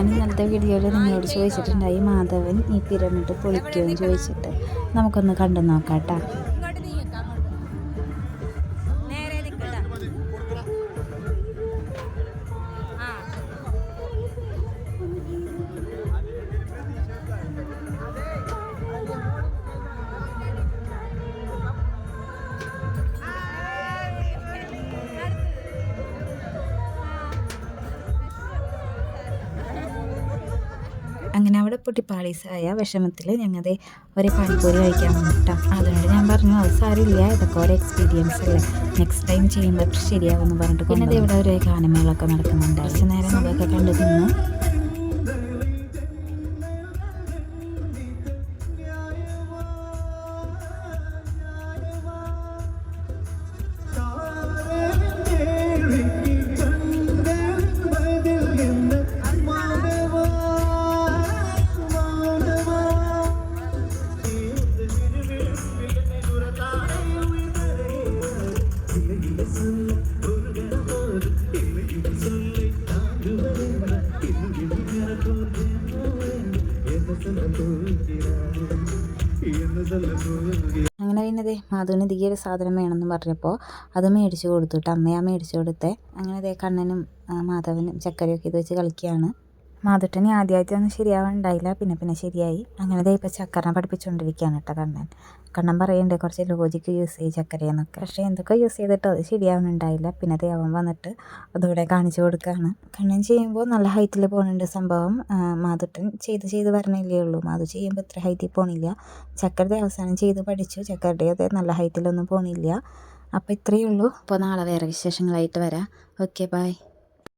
ഞാൻ ഇന്നലത്തെ വീഡിയോയിൽ നിങ്ങളോട് ചോദിച്ചിട്ടുണ്ടായി മാധവൻ ഈ പിരമിഡ് പൊളിക്കുമെന്ന് ചോദിച്ചിട്ട്. നമുക്കൊന്ന് കണ്ടു നോക്കാം കേട്ടോ. അങ്ങനെ അവിടെ പൊട്ടിപ്പാളീസായ വിഷമത്തിൽ ഞങ്ങൾ ഒരു പാനിപ്പൂരി കഴിക്കാൻ വന്നിട്ടാണ്. അതുകൊണ്ട് ഞാൻ പറഞ്ഞു അത് സാരമില്ല, ഇതൊക്കെ ഒരു എക്സ്പീരിയൻസ് അല്ലേ, നെക്സ്റ്റ് ടൈം ചെയ്യുമ്പോൾ ശരിയാവുമെന്ന് പറഞ്ഞിട്ട്. പിന്നെ ഇവിടെ ഒരു ഗാനമേളൊക്കെ നടക്കുന്നുണ്ട്. കുറച്ച് നേരം അതൊക്കെ കണ്ടു തിന്ന് അങ്ങനെ പിന്നെ മാധുവിന് ഇതേ ഒരു സാധനം വേണമെന്ന് പറഞ്ഞപ്പോൾ അത് മേടിച്ചു കൊടുത്തിട്ട് അമ്മയാ മേടിച്ചു കൊടുത്തേ. അങ്ങനെ കണ്ണനും മാധവനും ചക്കരയൊക്കെ ഇത് വെച്ച് കളിക്കുകയാണ്. മാധുട്ടന് ആദ്യമായിട്ടൊന്നും ശരിയാവാനുണ്ടായില്ല, പിന്നെ ശരിയായി. അങ്ങനെ ഇപ്പോൾ ചക്കരനെ പഠിപ്പിച്ചുകൊണ്ടിരിക്കുകയാണ് കേട്ടോ കണ്ണൻ പറയുന്നുണ്ട് കുറച്ച് ലോജിക്ക് യൂസ് ചെയ്യും ചക്കരയെന്നൊക്കെ. പക്ഷേ എന്തൊക്കെ യൂസ് ചെയ്തിട്ടോ അത് ശരിയാവാനുണ്ടായില്ല. പിന്നെ അവൻ വന്നിട്ട് അതുകൂടെ കാണിച്ചു കൊടുക്കുകയാണ്. കണ്ണൻ ചെയ്യുമ്പോൾ നല്ല ഹൈറ്റിൽ പോകുന്നുണ്ട് സംഭവം. മാധുട്ടൻ ചെയ്ത് വരണല്ലേ ഉള്ളൂ. മാധു ചെയ്യുമ്പോൾ ഇത്ര ഹൈറ്റിൽ പോണില്ല. ചക്കരയുടെ അവസാനം ചെയ്ത് പഠിച്ചു. ചക്കരയുടെ അത് നല്ല ഹൈറ്റിലൊന്നും പോണില്ല. അപ്പോൾ ഇത്രയേ ഉള്ളൂ. അപ്പോൾ നാളെ വേറെ വിശേഷങ്ങളായിട്ട് വരാം. Okay, by.